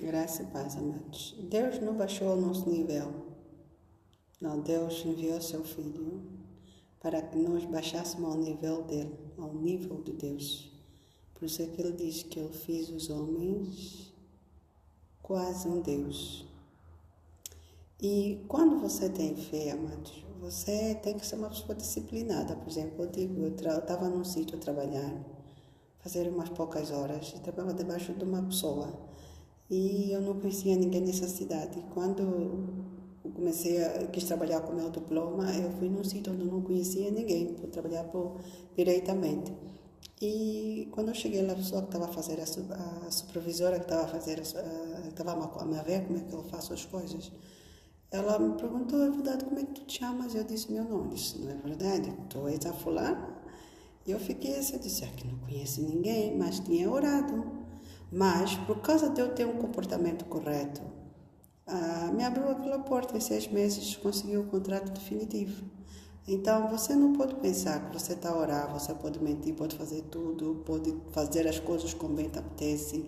Graça e paz, amados. Deus não baixou o nosso nível. Não, Deus enviou seu Filho para que nós baixássemos ao nível dele, ao nível de Deus. Por isso é que ele diz que ele fez os homens quase um Deus. E quando você tem fé, amados, você tem que ser uma pessoa disciplinada. Por exemplo, eu estava num sítio a trabalhar, fazer umas poucas horas, e trabalhava debaixo de uma pessoa. E eu não conhecia ninguém nessa cidade. Quando eu quis trabalhar com o meu diploma, eu fui num sítio onde eu não conhecia ninguém, para trabalhar diretamente. E quando eu cheguei lá, a pessoa que estava a fazer, a supervisora que estava a fazer, estava a me ver como é que eu faço as coisas. Ela me perguntou, é verdade, como é que tu te chamas? Eu disse, meu nome. Disse, não é verdade, tu és a fulana? E eu fiquei assim, eu disse, que não conheço ninguém, mas tinha orado. Mas, por causa de eu ter um comportamento correto, me abriu aquela porta. Em 6 meses consegui o contrato definitivo. Então, você não pode pensar que você está a orar, você pode mentir, pode fazer tudo, pode fazer as coisas como bem te apetece.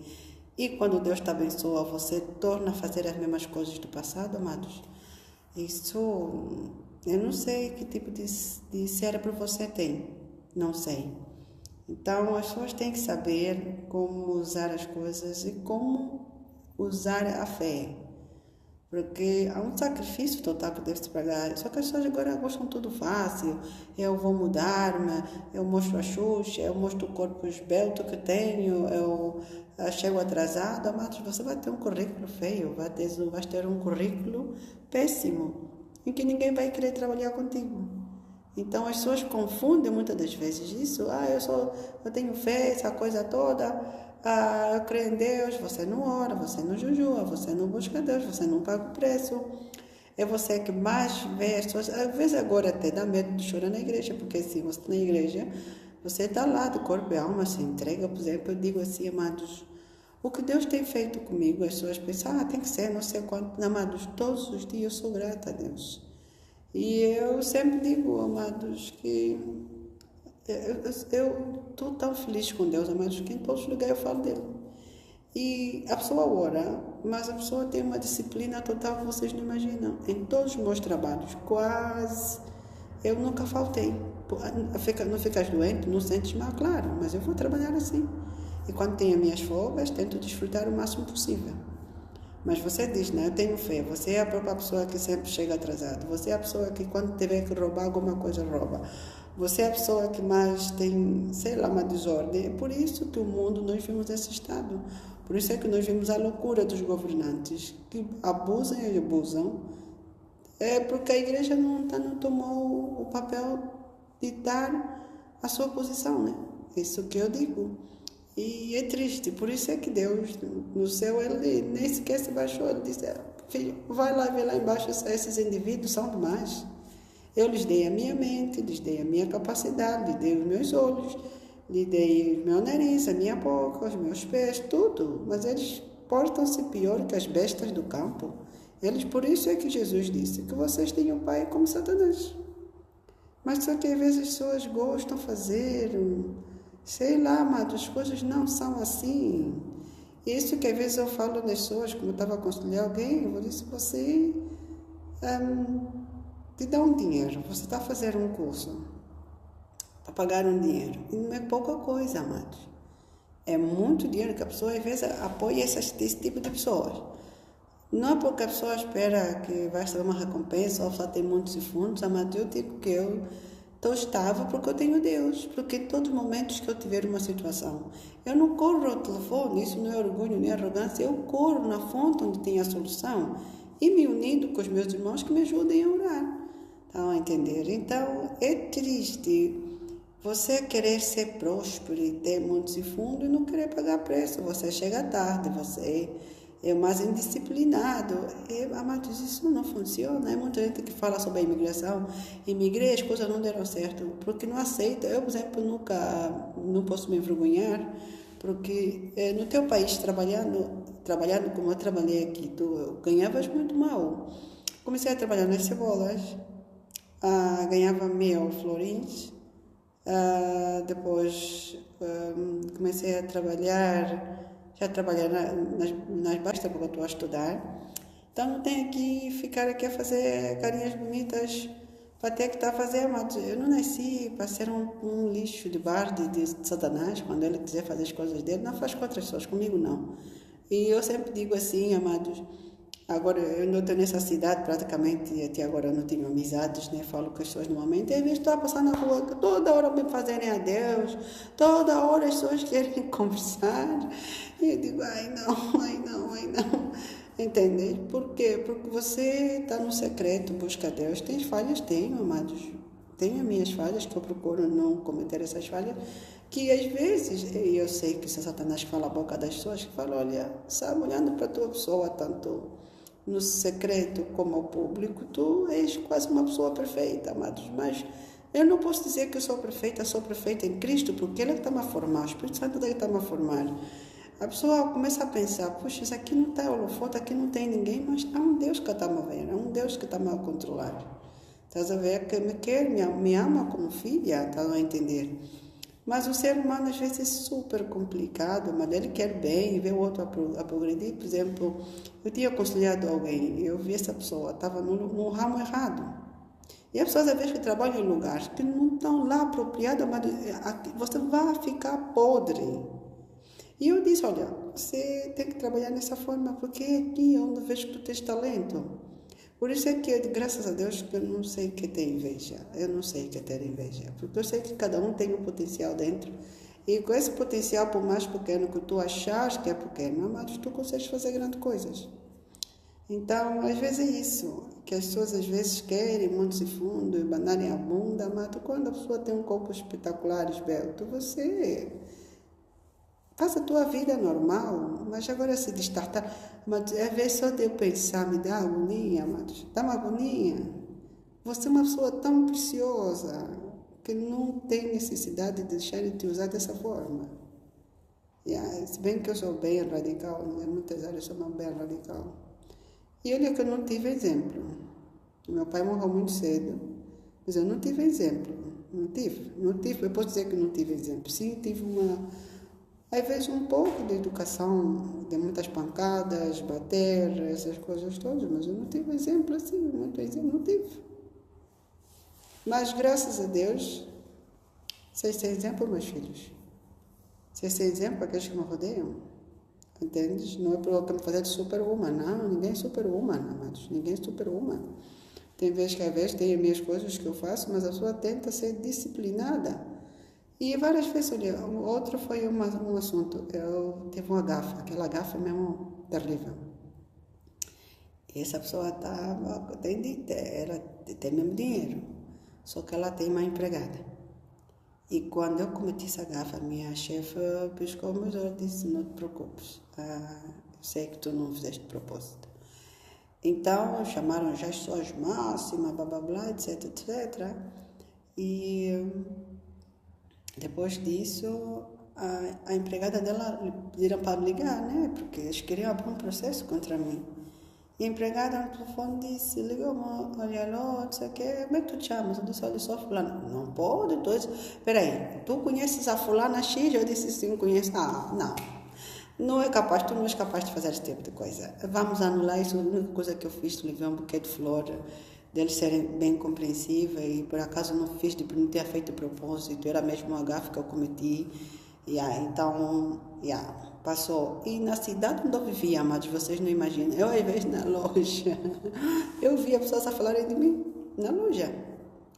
E quando Deus te abençoa, você torna a fazer as mesmas coisas do passado, amados. Isso, eu não sei que tipo de cérebro você tem, não sei. Então, as pessoas têm que saber como usar as coisas e como usar a fé. Porque há um sacrifício total que deve-se pagar. Só que as pessoas agora gostam tudo fácil. Eu vou mudar-me, eu mostro a Xuxa, eu mostro o corpo esbelto que tenho, eu chego atrasado. Mas você vai ter um currículo feio, vai ter um currículo péssimo, em que ninguém vai querer trabalhar contigo. Então as pessoas confundem muitas das vezes isso. Eu tenho fé, essa coisa toda. Eu creio em Deus. Você não ora, você não jejua, você não busca Deus, você não paga o preço. É você que mais vê as pessoas. Às vezes agora até dá medo de chorar na igreja, porque se você está na igreja, você está lá de corpo e alma, se entrega. Por exemplo, eu digo assim, amados, o que Deus tem feito comigo, as pessoas pensam, tem que ser, não sei quanto. Amados, todos os dias eu sou grata a Deus. E eu sempre digo, amados, que eu estou tão feliz com Deus, amados, que em todos os lugares eu falo dele. E a pessoa ora, mas a pessoa tem uma disciplina total que vocês não imaginam. Em todos os meus trabalhos, quase, eu nunca faltei. Não ficas doente, não sentes mal, claro, mas eu vou trabalhar assim. E quando tenho as minhas folgas, tento desfrutar o máximo possível. Mas você diz, eu tenho fé. Você é a própria pessoa que sempre chega atrasado. Você é a pessoa que quando tiver que roubar alguma coisa, rouba. Você é a pessoa que mais tem, sei lá, uma desordem. É por isso que o mundo, nós vimos esse estado. Por isso é que nós vimos a loucura dos governantes, que abusam e abusam. É porque a igreja não tomou o papel de dar a sua posição, né? Isso que eu digo. E é triste, por isso é que Deus, no céu, ele nem sequer se baixou. Ele disse, filho, vai lá ver lá embaixo, esses indivíduos são demais. Eu lhes dei a minha mente, lhes dei a minha capacidade, lhes dei os meus olhos, lhes dei o meu nariz, a minha boca, os meus pés, tudo. Mas eles portam-se pior que as bestas do campo. Por isso é que Jesus disse que vocês têm o pai como Satanás. Mas só que às vezes as pessoas gostam de fazer, sei lá, mas as coisas não são assim. Isso que às vezes eu falo das pessoas, como eu estava a aconselhar alguém, eu vou dizer, você te dá um dinheiro, você está a fazer um curso para pagar um dinheiro, e não é pouca coisa, amados. É muito dinheiro que a pessoa às vezes apoia esse tipo de pessoas. Não é porque a pessoa espera que vai receber uma recompensa ou só tem muitos fundos, mas eu digo que eu estou estável porque eu tenho Deus. Porque em todos os momentos que eu tiver uma situação, eu não corro ao telefone, isso não é orgulho nem arrogância, eu corro na fonte onde tem a solução e me unindo com os meus irmãos que me ajudem a orar. Estão a entender? Então, é triste você querer ser próspero e ter muitos fundos e não querer pagar preço. Você chega tarde, você é mais indisciplinado. Amados, isso não funciona. É muita gente que fala sobre a imigração. Imigrei, as coisas não deram certo, porque não aceita. Eu, por exemplo, não posso me envergonhar, porque no teu país, trabalhando como eu trabalhei aqui, tu ganhavas muito mal. Comecei a trabalhar nas cebolas, ganhava 1.000 florins. Depois comecei a trabalhar, já trabalhei nas baixas porque eu estou a estudar. Então não tenho que ficar aqui a fazer carinhas bonitas para ter que estar a fazer, mas eu não nasci para ser um lixo de bar de Satanás. Quando ele quiser fazer as coisas dele, não faz com outras pessoas, comigo não. E eu sempre digo assim, amados, agora eu não estou nessa cidade praticamente, até agora eu não tenho amizades, né? Falo com as pessoas no momento, e às vezes estou a passar na rua, toda hora me fazerem adeus, toda hora as pessoas querem conversar, e eu digo, ai não, ai não, ai não. Entende? Por quê? Porque você está no secreto, busca Deus. Tem falhas? Tenho, amados. Tenho as minhas falhas, que eu procuro não cometer essas falhas, que às vezes, eu sei que se Satanás fala a boca das pessoas, que fala, olha, sabe, olhando para a tua pessoa, tanto no secreto como ao público, tu és quase uma pessoa perfeita, amados. Mas eu não posso dizer que eu sou perfeita em Cristo, porque Ele é que está-me a formar, o Espírito Santo é que está-me a formar. A pessoa começa a pensar, puxa, isso aqui não está holofote, aqui não tem ninguém, mas há um Deus que está a ver, há um Deus que está a controlar. Estás a ver que me quer, me ama como filha, estás a entender? Mas o ser humano às vezes é super complicado, mas ele quer bem e vê o outro a progredir. Por exemplo, eu tinha aconselhado alguém, eu vi essa pessoa, estava no ramo errado. E as pessoas às vezes que trabalham em lugares que não estão lá apropriadas, mas você vai ficar podre. E eu disse, olha, você tem que trabalhar nessa forma, porque é aqui onde eu vejo que tu tens talento. Por isso é que, graças a Deus, que eu não sei o que é ter inveja. Eu não sei o que é ter inveja. Porque eu sei que cada um tem um potencial dentro. E com esse potencial, por mais pequeno que tu achas que é pequeno, mas tu consegues fazer grandes coisas. Então, às vezes é isso. Que as pessoas às vezes querem montes e fundo e banarem a bunda, mas quando a pessoa tem um corpo espetacular, esbelto, você... faz a tua vida normal, mas agora se destartar, mas às vezes só de eu pensar me dá agonia, mas dá uma agonia. Você é uma pessoa tão preciosa que não tem necessidade de deixar de te usar dessa forma. Se bem que eu sou bem radical, em muitas áreas eu sou bem radical. E olha que eu não tive exemplo. Meu pai morreu muito cedo, mas eu não tive exemplo. Não tive. Eu posso dizer que não tive exemplo. Sim, tive às vezes um pouco de educação, de muitas pancadas, bater, essas coisas todas, mas eu não tive exemplo assim, muito exemplo, não tive. Mas graças a Deus, vocês têm exemplo, meus filhos. Vocês têm exemplo aqueles que me rodeiam. Entendes? Não é para me fazer de super-woman, não, ninguém é super-woman, amados, ninguém é super-woman. Tem vezes que às vezes tem as minhas coisas que eu faço, mas a pessoa tenta ser disciplinada. E várias vezes, olha, outro foi um assunto, eu tive uma gafa, aquela gafa mesmo terrível. E essa pessoa ela tem mesmo dinheiro, só que ela tem uma empregada. E quando eu cometi essa gafa, minha chefe piscou meus olhos e disse, não te preocupes, eu sei que tu não fizeste de propósito. Então, chamaram já as pessoas máximas, blá, blá, blá, etc, etc. E... depois disso, a empregada dela pediram para me ligar, né? Porque eles queriam abrir um processo contra mim. E a empregada no telefone disse, ligou-me, olha, alô, não sei o quê, como é que tu te chamas? Eu disse, olha, sou fulana. Não pode, tu disse, peraí, tu conheces a fulana X? Eu disse, sim, conheço. Ah, não. Não é capaz, tu não és capaz de fazer esse tipo de coisa. Vamos anular isso, a única coisa que eu fiz, levei um buquê de flor, deles serem bem compreensíveis, e por acaso não ter feito de propósito, era mesmo uma gafe que eu cometi, então, passou. E na cidade onde eu vivia, mas vocês não imaginam, eu às vezes na loja, eu via pessoas a falarem de mim, na loja,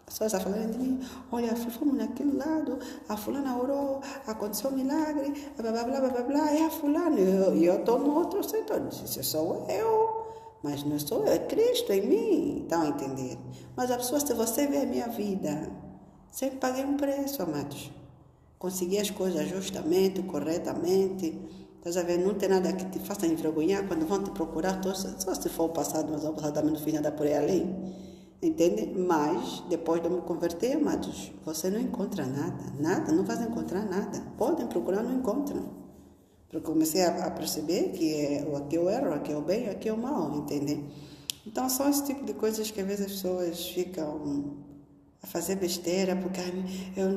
pessoas a falarem de mim, olha, fomos naquele lado, a fulana orou, aconteceu um milagre, blá, blá, blá, blá, blá, é a fulana, e eu estou no outro setor, disse, sou eu. Mas não sou eu, é Cristo em mim. Estão a entender? Mas a pessoa, se você vê a minha vida, sempre paguei um preço, amados. Consegui as coisas justamente, corretamente. Estás a ver? Não tem nada que te faça envergonhar quando vão te procurar. Só se for o passado, mas o passado também não fiz nada por aí além. Entende? Mas, depois de me converter, amados, você não encontra nada. Nada, não vai encontrar nada. Podem procurar, não encontram. Porque comecei a perceber que aqui eu erro, aqui eu bem, aqui eu mal, entende? Então, são esse tipo de coisas que às vezes as pessoas ficam a fazer besteira, porque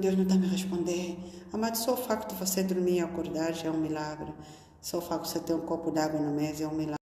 Deus não está me respondendo. Amado, só o facto de você dormir e acordar já é um milagre. Só o fato de você ter um copo d'água na mesa é um milagre.